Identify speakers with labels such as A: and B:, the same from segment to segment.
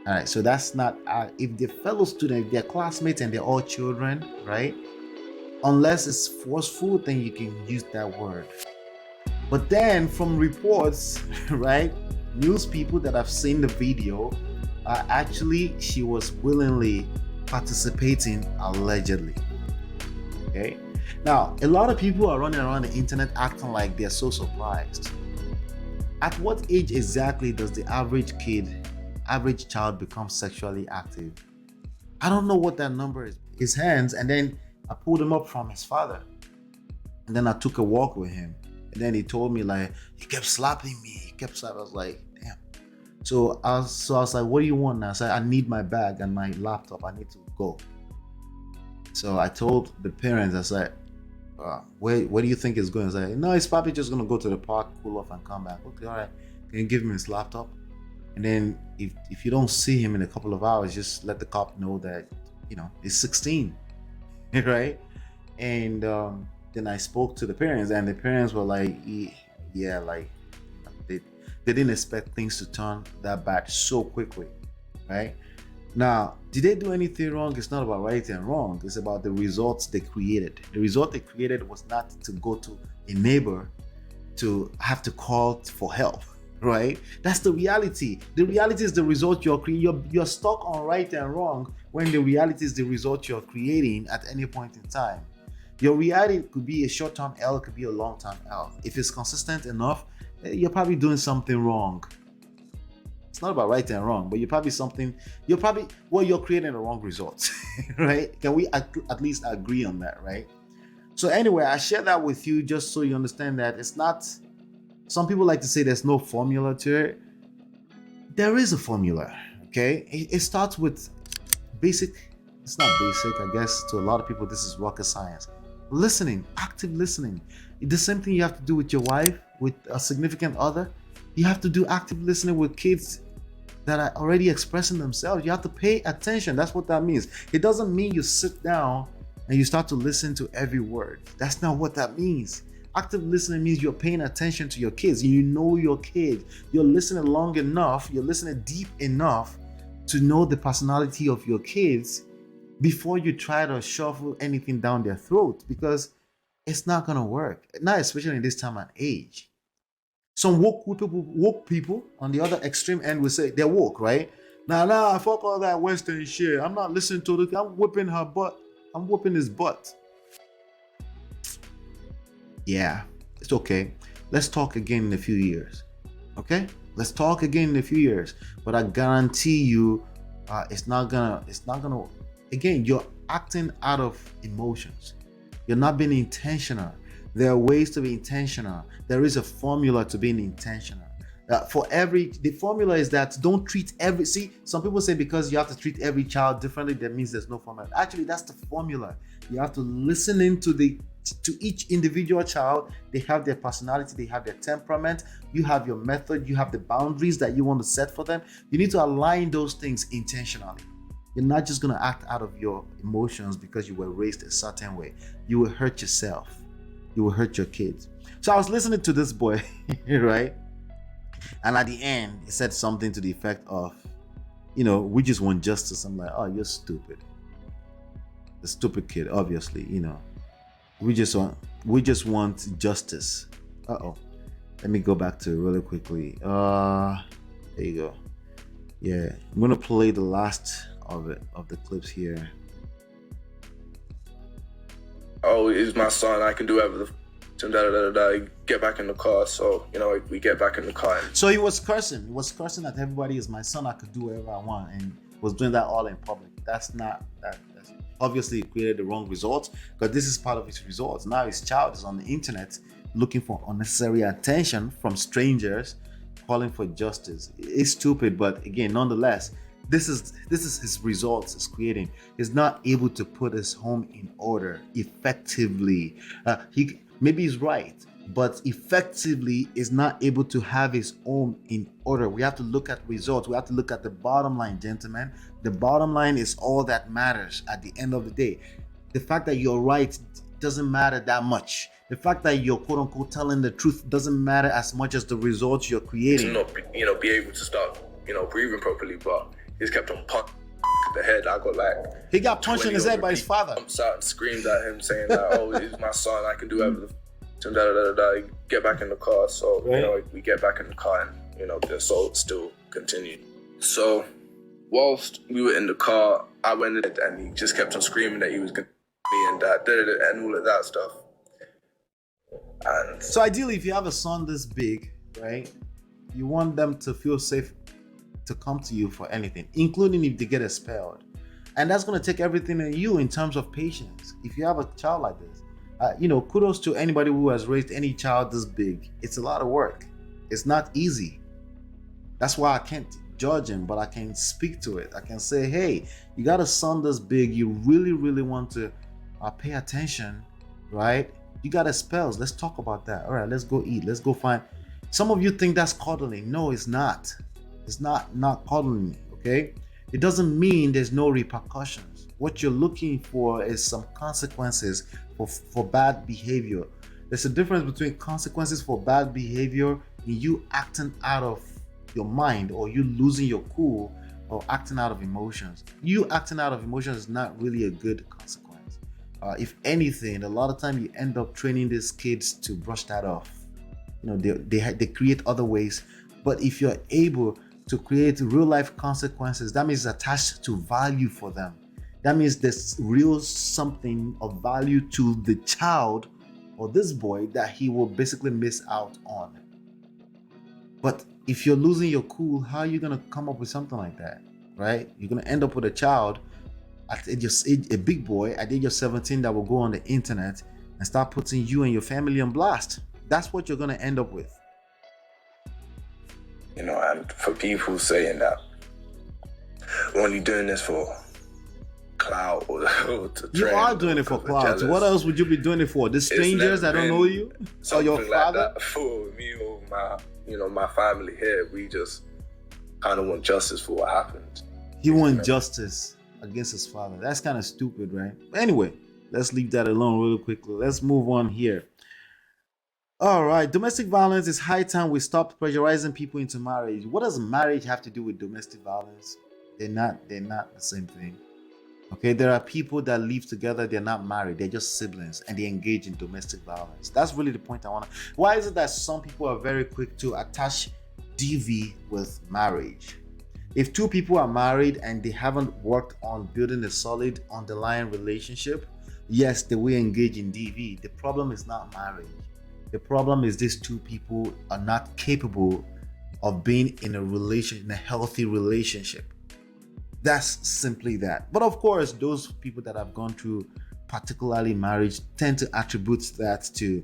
A: All right, so that's not if they're fellow students, if they're classmates and they're all children, right? Unless it's forceful, then you can use that word. But then from reports, right, news people that have seen the video, actually she was willingly participating allegedly. Okay. Now, a lot of people are running around the internet acting like they're so surprised. At what age exactly does the average child become sexually active? I don't know what that number is. His hands, and then I pulled him up from his father. And then I took a walk with him. And then he told me, like, he kept slapping me. He kept slapping. I was like, damn. So I was like, what do you want now? I said, I need my bag and my laptop. I need to go. So I told the parents, I said, where do you think it's going? I said, no, he's probably just going to go to the park, cool off and come back. Okay, all right. Can you give him his laptop? And then if you don't see him in a couple of hours, just let the cop know that, he's 16, right? And then I spoke to the parents, and the parents were like, yeah, like they didn't expect things to turn that bad so quickly, right? Now, did they do anything wrong? It's not about right and wrong. It's about the results they created. The result they created was not to go to a neighbor to have to call for help, right? That's the reality. The reality is the result you're creating. You're stuck on right and wrong when the reality is the result you're creating at any point in time. Your reality could be a short-term L, it could be a long-term L. If it's consistent enough, you're probably doing something wrong. It's not about right and wrong, but you're creating the wrong results, right? Can we at least agree on that, right? So anyway, I share that with you just so you understand that it's not, some people like to say there's no formula to it. There is a formula, okay? It starts with basic, it's not basic, I guess to a lot of people this is rocket science. Listening, active listening. The same thing you have to do with your wife, with a significant other. You have to do active listening with kids that are already expressing themselves. You have to pay attention. That's what that means. It doesn't mean you sit down and you start to listen to every word. That's not what that means. Active listening means you're paying attention to your kids. You know your kid. You're listening long enough. You're listening deep enough to know the personality of your kids before you try to shuffle anything down their throat, because it's not going to work. Not especially in this time and age. Some woke people on the other extreme end will say they're woke, right? Nah, fuck all that Western shit. I'm not listening to it. I'm whipping her butt. I'm whooping his butt. Yeah, it's okay. Let's talk again in a few years. Okay? Let's talk again in a few years. But I guarantee you, it's not gonna, again, you're acting out of emotions. You're not being intentional. There are ways to be intentional. There is a formula to being intentional. The formula is that don't treat some people say because you have to treat every child differently, that means there's no formula. Actually, that's the formula. You have to listen to each individual child. They have their personality, they have their temperament. You have your method, you have the boundaries that you want to set for them. You need to align those things intentionally. You're not just going to act out of your emotions because you were raised a certain way. You will hurt yourself. You will hurt your kids. So I was listening to this boy, right? And at the end, he said something to the effect of, we just want justice. I'm like, oh, you're stupid. The stupid kid, obviously, We just want justice. Let me go back to it really quickly. There you go. Yeah, I'm gonna play the last of the clips here.
B: Oh, he's my son. I can do whatever get back in the car. So, we get back in the car.
A: So he was cursing. He was cursing at everybody. Is my son. I could do whatever I want, and was doing that all in public. That's obviously created the wrong results, because this is part of his results. Now his child is on the internet looking for unnecessary attention from strangers, calling for justice. It's stupid, but again, nonetheless, this is his results is creating. He's not able to put his home in order effectively. Maybe he's right, but effectively is not able to have his home in order. We have to look at results. We have to look at the bottom line, gentlemen. The bottom line is all that matters at the end of the day. The fact that you're right doesn't matter that much. The fact that you're quote unquote telling the truth doesn't matter as much as the results you're creating.
B: To not, be able to start breathing properly, but he just kept on punching the head. I got like
A: He got punched in his head by his father.
B: Jumps out and screams at him saying like, "Oh, he's my son. I can do whatever the da. Get back in the car." So we get back in the car, and the assault still continued. So whilst we were in the car, I went in and he just kept on screaming that he was gonna me and that and all of that stuff. And
A: so ideally, if you have a son this big, right, you want them to feel safe to come to you for anything, including if they get expelled. And that's going to take everything in you in terms of patience. If you have a child like this, kudos to anybody who has raised any child this big. It's a lot of work. It's not easy. That's why I can't judge him, but I can speak to it. I can say, hey, you got a son this big. You really, really want to pay attention, right? You got expelled. Let's talk about that. All right, let's go eat. Let's go find. Some of you think that's coddling. No, it's not. It's not coddling, okay? It doesn't mean there's no repercussions. What you're looking for is some consequences for bad behavior. There's a difference between consequences for bad behavior and you acting out of your mind, or you losing your cool, or acting out of emotions. You acting out of emotions is not really a good consequence. If anything, a lot of time you end up training these kids to brush that off. They create other ways. But if you're able to create real life consequences, that means it's attached to value for them. That means there's real something of value to the child or this boy that he will basically miss out on. But if you're losing your cool, how are you going to come up with something like that, right? You're going to end up with a child at a big boy at the age of 17 that will go on the internet and start putting you and your family on blast. That's what you're going to end up with.
B: And for people saying that we're only doing this for clout or to trend.
A: You are doing it for clout. What else would you be doing it for? The strangers that don't know you? Or your father?
B: Like that for me or my family here. We just kind of want justice for what happened.
A: He wants justice against his father. That's kind of stupid, right? But anyway, let's leave that alone really quickly. Let's move on here. All right, domestic violence. Is high time we stop pressurizing people into marriage. What does marriage have to do with domestic violence? They're not the same thing. Okay, there are people that live together, they're not married, they're just siblings, and they engage in domestic violence. That's really the point I want to. Why is it that some people are very quick to attach DV with marriage? If two people are married and they haven't worked on building a solid underlying relationship, yes, they will engage in DV. The problem is not marriage. The problem is these two people are not capable of being in a healthy relationship. That's simply that. But of course, those people that have gone through particularly marriage tend to attribute that to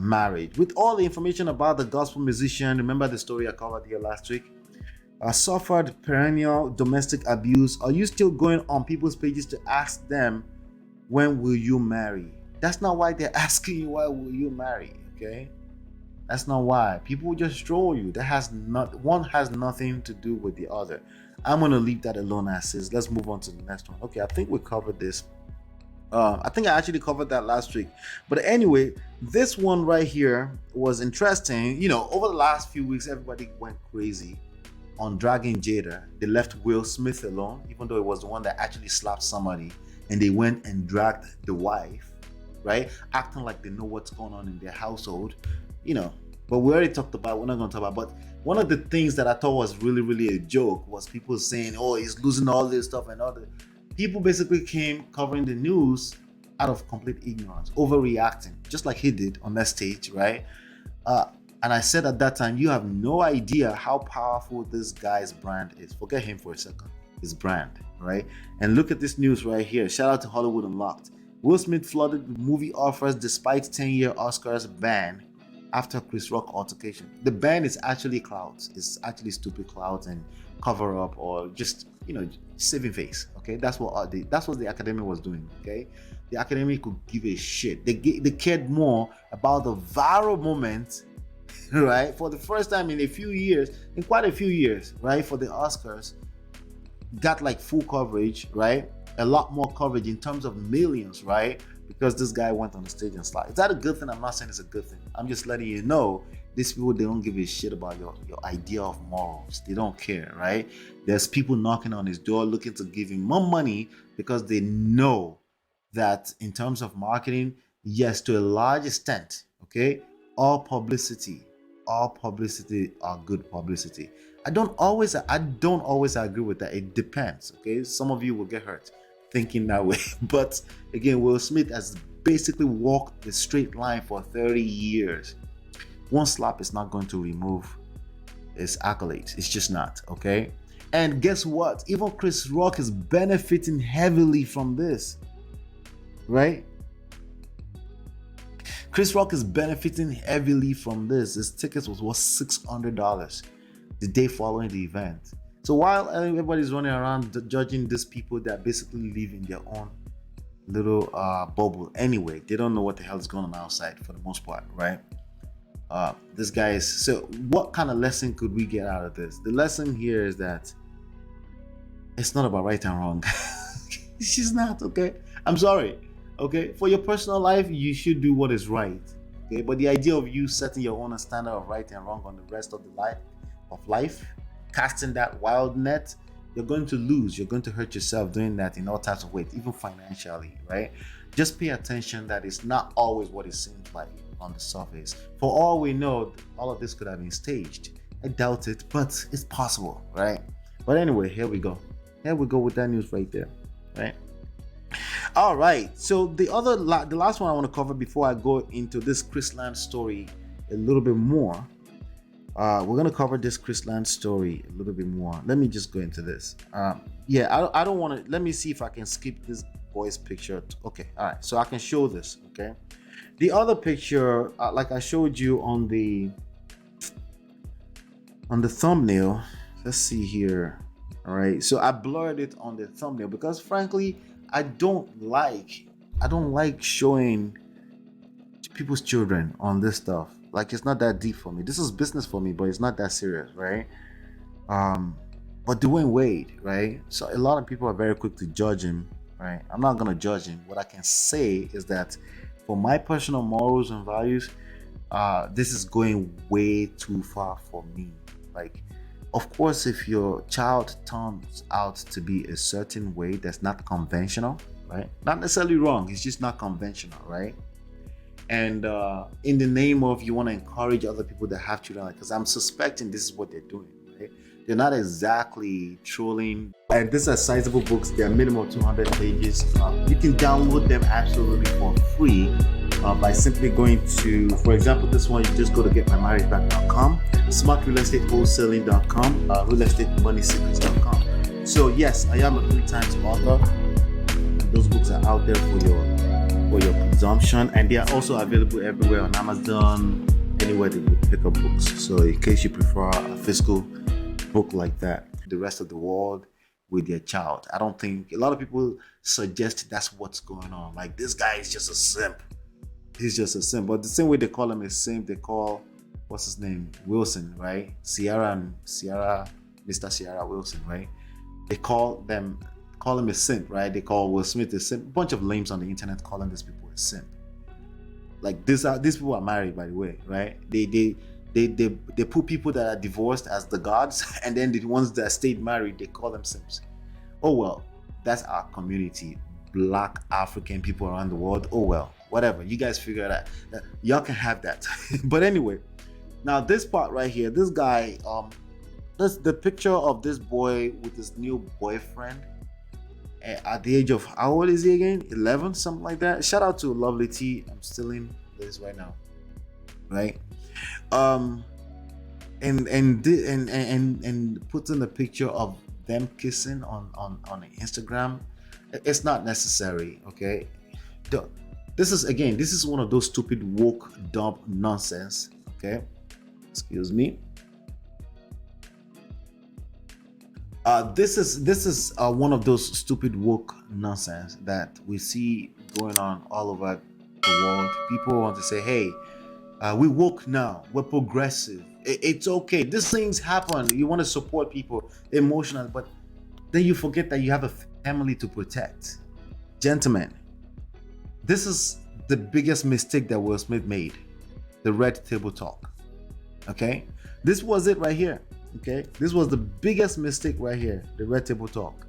A: marriage. With all the information about the gospel musician, remember the story I covered here last week? Suffered perennial domestic abuse. Are you still going on people's pages to ask them, when will you marry? That's not why they're asking you, why will you marry? Okay, that's not why. People just troll you. One has nothing to do with the other. I'm gonna leave that alone as is. Let's move on to the next one. Okay, I think we covered this. I think I actually covered that last week. But anyway, this one right here was interesting. Over the last few weeks, everybody went crazy on dragging Jada. They left Will Smith alone, even though it was the one that actually slapped somebody, and they went and dragged the wife, right? Acting like they know what's going on in their household, But we already talked about, we're not going to talk about. But one of the things that I thought was really, really a joke was people saying, oh, he's losing all this stuff and other. People basically came covering the news out of complete ignorance, overreacting, just like he did on that stage, right? And I said at that time, you have no idea how powerful this guy's brand is. Forget him for a second. His brand, right? And look at this news right here. Shout out to Hollywood Unlocked. Will Smith flooded with movie offers despite 10-year Oscars ban after Chris Rock altercation. The ban is actually clouds. It's actually stupid clouds and cover up, or just saving face. Okay, that's what the Academy was doing. Okay, the Academy could give a shit. They cared more about the viral moment, right? For the first time in quite a few years, right? For the Oscars, got like full coverage, right? A lot more coverage in terms of millions, right? Because this guy went on the stage and slapped. Is that a good thing? I'm not saying it's a good thing. I'm just letting you know These people, they don't give a shit about your idea of morals. They don't care, right? There's people knocking on his door looking to give him more money because they know that in terms of marketing, yes, to a large extent, okay, all publicity, all publicity are good publicity. I don't always agree with that. It depends, okay? Some of you will get hurt thinking that way. But again, Will Smith has basically walked the straight line for 30 years. One slap is not going to remove his accolades. It's just not, okay? And guess what? Even Chris Rock is benefiting heavily from this, right? Chris Rock is benefiting heavily from this. His tickets was worth $600 the day following the event. So while everybody's running around judging these people that basically live in their own little bubble anyway, they don't know what the hell is going on outside for the most part, right? This guy is, so what kind of lesson could we get out of this? The lesson here is that it's not about right and wrong. It's just not, okay? I'm sorry, okay? For your personal life, you should do what is right, okay? But the idea of you setting your own standard of right and wrong on the rest of the life, casting that wild net, you're going to lose. You're going to hurt yourself doing that in all types of ways, even financially, right? Just pay attention that it's not always what it seems like on the surface. For all we know, all of this could have been staged. I doubt it, but it's possible, right? But anyway, here we go. Here we go with that news right there, right? All right. So the last one I want to cover before I go into this Chrisland story a little bit more. We're gonna cover this Chrisland story a little bit more. Let me just go into this. I don't want to. Let me see if I can skip this boy's picture. Okay, all right. So I can show this. Okay, the other picture, like I showed you on the thumbnail. Let's see here. All right. So I blurred it on the thumbnail because, frankly, I don't like showing people's children on this stuff. Like, it's not that deep for me. This is business for me, but it's not that serious, right? But Dwayne Wade, right? So a lot of people are very quick to judge him, right? I'm not gonna judge him. What I can say is that for my personal morals and values, this is going way too far for me. Like, of course, if your child turns out to be a certain way that's not conventional, right? Not necessarily wrong, it's just not conventional, right? And in the name of you want to encourage other people that have children, because I'm suspecting this is what they're doing, right? They're not exactly trolling. And these are sizable books. They're minimum 200 pages. You can download them absolutely for free by simply going to, for example, this one, you just go to getmymarriageback.com, smartrealestatewholesaling.com, realestatemoneysecrets.com. So yes, I am a 3-times author. Those books are out there for your consumption, and they are also available everywhere on Amazon, anywhere that you pick up books. So in case you prefer a physical book like that, the rest of the world with their child, I don't think a lot of people suggest that's what's going on. Like, this guy is just a simp. He's just a simp. But the same way they call him a simp, they call, what's his name, Wilson, right? Mr. Sierra Wilson, right? They call him a simp, right? They call Will Smith a simp. A bunch of lames on the internet calling these people a simp. Like, these people are married, by the way, right? They put people that are divorced as the gods, and then the ones that stayed married, they call them simps. Oh well, that's our community, Black African people around the world. Oh well, whatever. You guys figure it out. Y'all can have that. But anyway, now this part right here, this guy, this the picture of this boy with his new boyfriend. At the age of, how old is he again? 11, something like that. Shout out to Lovely T. I'm still in this right now, right? And putting the picture of them kissing on Instagram, it's not necessary, okay? This is one of those stupid woke dumb nonsense, okay? Excuse me. This is one of those stupid woke nonsense that we see going on all over the world. People want to say, hey, we woke now, we're progressive. It's okay. These things happen. You want to support people emotionally, but then you forget that you have a family to protect. Gentlemen, this is the biggest mistake that Will Smith made. The red table talk. Okay, this was it right here. Okay, this was the biggest mistake right here, the red table talk.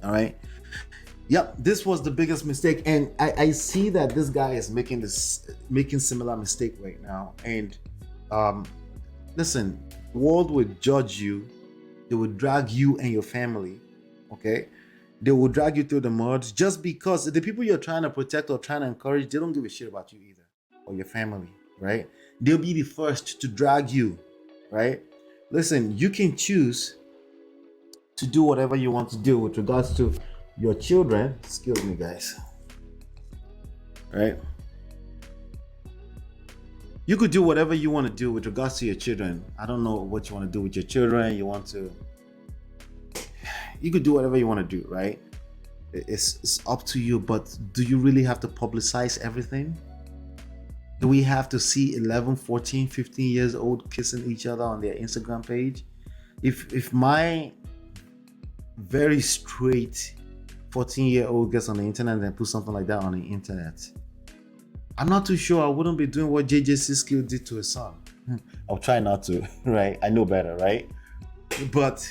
A: All right, yep, this was the biggest mistake, and I see that this guy is making similar mistake right now. And listen, world would judge you. They would drag you and your family. Okay, they will drag you through the mud just because the people you're trying to protect or trying to encourage, they don't give a shit about you either or your family, right? They'll be the first to drag you, right? Listen, you can choose to do whatever you want to do with regards to your children. Excuse me, guys. Right? You could do whatever you want to do with regards to your children. I don't know what you want to do with your children. You could do whatever you want to do, right? It's up to you, but do you really have to publicize everything? Do we have to see 11, 14, 15 years old kissing each other on their Instagram page? If my very straight 14-year-old gets on the internet and puts something like that on the internet, I'm not too sure I wouldn't be doing what JJ Siskil did to his son. I'll try not to, right? I know better, right? But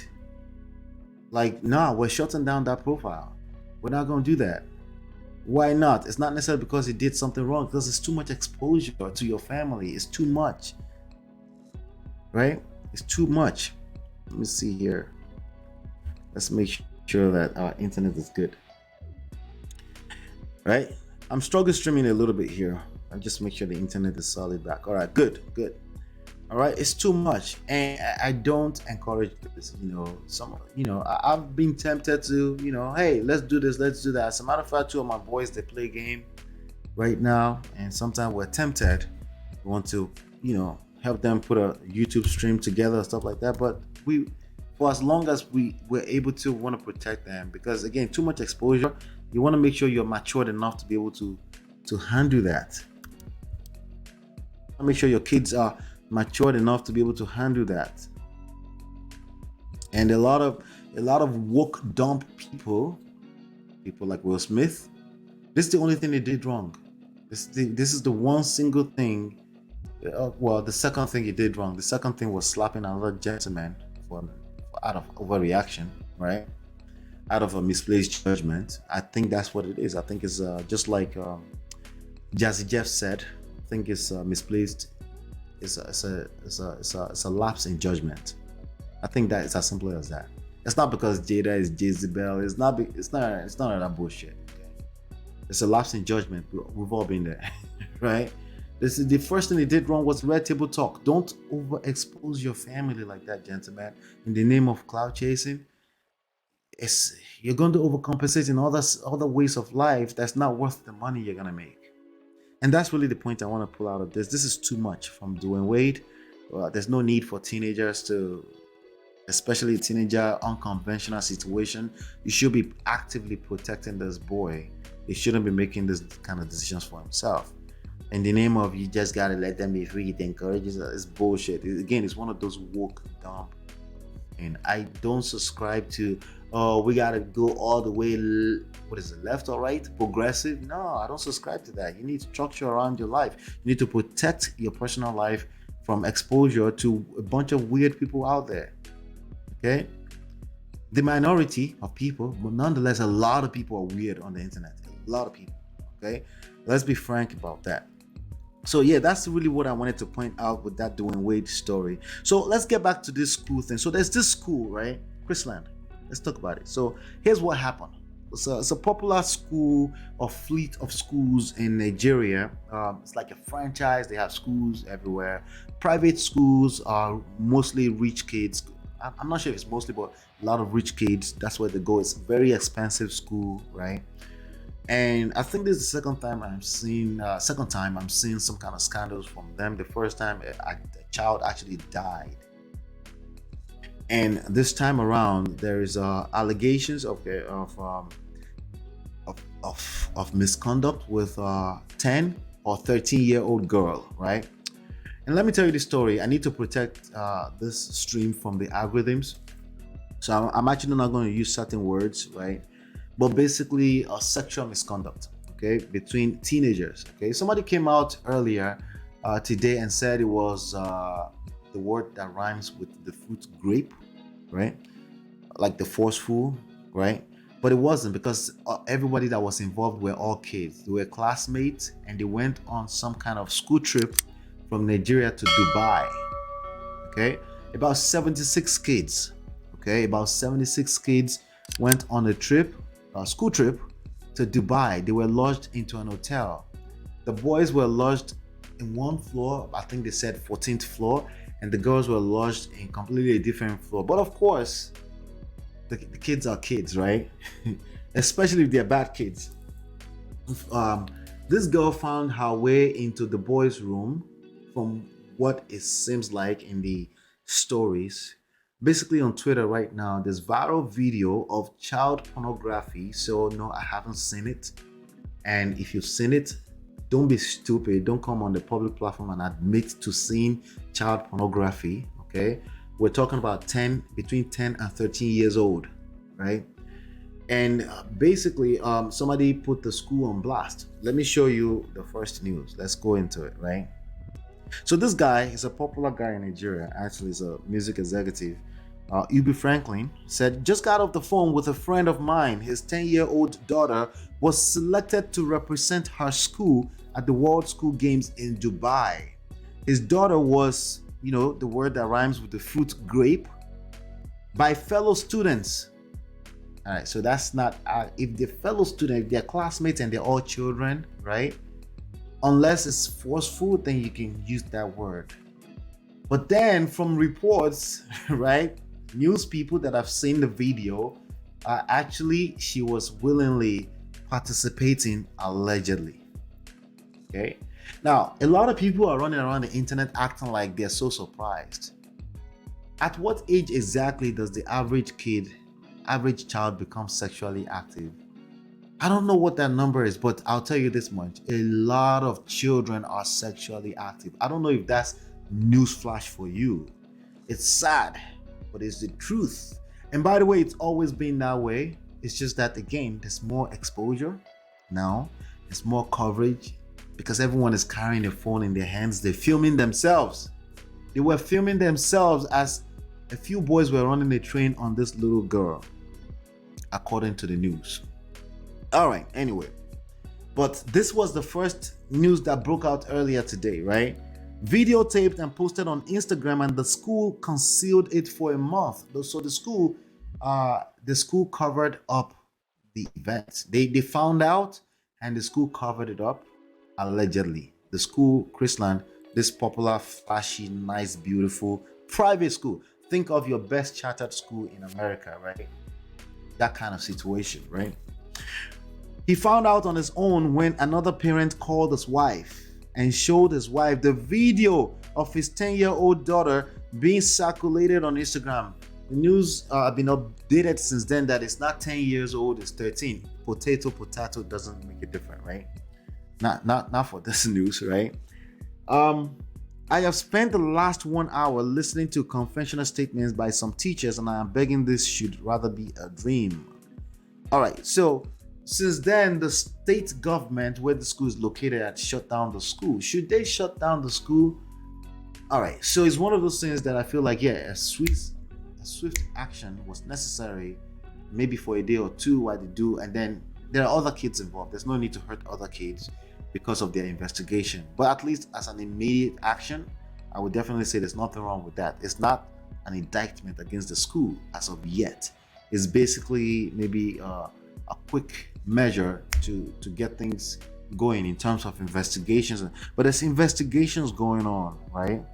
A: like, nah, we're shutting down that profile. We're not going to do that. Why not? It's not necessarily because he did something wrong, because it's too much exposure to your family. It's too much, right? It's too much. Let me see here. Let's make sure that our internet is good, right? I'm struggle streaming a little bit here. I'll just make sure the internet is solid back. All right, good. All right, it's too much, and I don't encourage this. I've been tempted to, hey, let's do this, let's do that. As a matter of fact, two of my boys, they play game right now, and sometimes we're tempted. We want to, help them put a YouTube stream together, stuff like that. But for as long as we're able to, want to protect them, because again, too much exposure. You want to make sure you're matured enough to be able to handle that. Make sure your kids are matured enough to be able to handle that. And a lot of woke dump people like Will Smith, this is the only thing they did wrong. This is the one single thing. The second thing he did wrong. The second thing was slapping another gentleman out of overreaction, right? Out of a misplaced judgment. I think that's what it is. I think it's just like Jazzy Jeff said. I think it's misplaced. It's a lapse in judgment. I think that it's as simple as that. It's not because Jada is Jezebel. It's not that bullshit. Okay? It's a lapse in judgment. We've all been there, right? This is the first thing they did wrong was red table talk. Don't overexpose your family like that, gentlemen. In the name of cloud chasing, you're going to overcompensate in other ways of life that's not worth the money you're gonna make. And that's really the point I want to pull out of this. This is too much from Dwayne Wade. There's no need for teenagers to, especially a teenager, unconventional situation. You should be actively protecting this boy. He shouldn't be making this kind of decisions for himself. In the name of you just gotta let them be free, to encourage it's bullshit. Again, it's one of those woke dumb. And I don't subscribe to, we gotta go all the way, left or right, progressive. No, I don't subscribe to that. You need structure around your life. You need to protect your personal life from exposure to a bunch of weird people out there. Okay, the minority of people, but nonetheless, a lot of people are weird on the internet. A lot of people. Okay, let's be frank about that. So yeah, that's really what I wanted to point out with that Dwayne Wade story. So let's get back to this school thing. So there's this school, right? Chrisland. Let's talk about it. So here's what happened. It's a popular school or fleet of schools in Nigeria. It's like a franchise. They have schools everywhere. Private schools are mostly rich kids. I'm not sure if it's mostly, but a lot of rich kids. That's where they go. It's a very expensive school, right? And I think this is the second time I'm seeing some kind of scandals from them. The first time a child actually died, and this time around there is allegations of misconduct with 10 or 13-year-old girl, right? And let me tell you the story. I need to protect this stream from the algorithms, so I'm actually not going to use certain words, right? But basically sexual misconduct, okay, between teenagers. Okay, somebody came out earlier today and said it was the word that rhymes with the fruit grape, right? Like the forceful, right? But it wasn't, because everybody that was involved were all kids. They were classmates, and they went on some kind of school trip from Nigeria to Dubai. Okay, about 76 kids. Okay, about 76 kids went on a trip, a school trip, to Dubai. They were lodged into an hotel. The boys were lodged in one floor, I think they said 14th floor, and the girls were lodged in completely different floor. But of course, the kids are kids, right? Especially if they're bad kids. Um, this girl found her way into the boys' room from what it seems like in the stories. Basically, on Twitter right now, there's viral video of child pornography. So, no, I haven't seen it. And if you've seen it, don't be stupid. Don't come on the public platform and admit to seeing child pornography. Okay, we're talking about between 10 and 13 years old, right? And basically, somebody put the school on blast. Let me show you the first news. Let's go into it, right? So this guy is a popular guy in Nigeria. Actually, he's a music executive. Ubi Franklin said, just got off the phone with a friend of mine. His 10-year-old daughter was selected to represent her school at the World School Games in Dubai. His daughter was, the word that rhymes with the fruit grape, by fellow students. All right, so that's not, if they're fellow students, if they're classmates and they're all children, right? Unless it's forceful, then you can use that word. But then from reports, right, news people that have seen the video, actually she was willingly participating, allegedly. Okay, now a lot of people are running around the internet acting like they're so surprised. At what age exactly does the average child become sexually active? I don't know what that number is, but I'll tell you this much: a lot of children are sexually active. I don't know if that's newsflash for you. It's sad, but it's the truth. And by the way, it's always been that way. It's just that, again, there's more exposure now, there's more coverage, because everyone is carrying a phone in their hands. They're filming themselves. They were filming themselves as a few boys were running a train on this little girl, according to the news. All right, anyway, but this was the first news that broke out earlier today, right? Videotaped and posted on Instagram, and the school concealed it for a month. So the school covered up the event. They found out, and the school covered it up, allegedly. The school, Chrisland, this popular, flashy, nice, beautiful private school. Think of your best chartered school in America, right? That kind of situation, right? He found out on his own when another parent called his wife and showed his wife the video of his 10-year-old daughter being circulated on Instagram. The news have been updated since then that it's not 10 years old, it's 13. Potato doesn't make it different, right? Not for this news, right? I have spent the last 1 hour listening to confessional statements by some teachers, and I am begging this should rather be a dream. All right, so since then, the state government where the school is located had shut down the school. Should they shut down the school? All right, so it's one of those things that I feel like, yeah, a swift action was necessary, maybe for a day or two while they do, and then there are other kids involved. There's no need to hurt other kids because of their investigation. But at least as an immediate action, I would definitely say there's nothing wrong with that. It's not an indictment against the school as of yet. It's basically maybe a quick measure to get things going in terms of investigations. But there's investigations going on, right?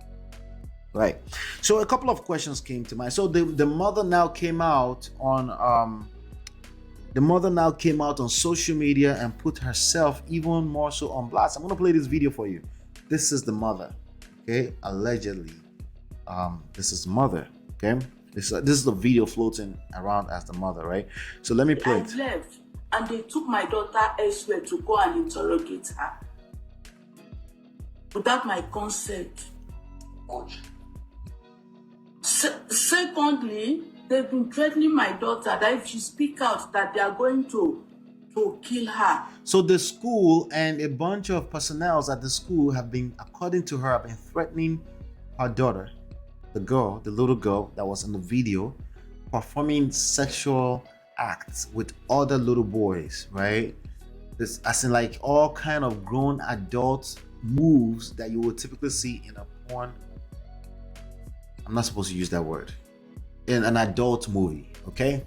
A: So a couple of questions came to mind. So the mother now came out on social media and put herself even more so on blast. I'm going to play this video for you. This is the mother, okay? Allegedly, this is the mother, okay? This is the video floating around as the mother, right? So let me play it.
C: I left, and they took my daughter elsewhere to go and interrogate her without my consent. Secondly, they've been threatening my daughter that if she speaks out, that they are going to to kill her.
A: So the school and a bunch of personnel at the school have been, according to her, have been threatening her daughter, the little girl that was in the video, performing sexual acts with other little boys, right? This, as in like all kind of grown adult moves that you would typically see in a porn. I'm not supposed to use that word. In an adult movie, okay?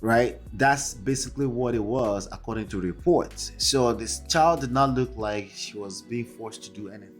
A: Right? That's basically what it was according to reports. So this child did not look like she was being forced to do anything.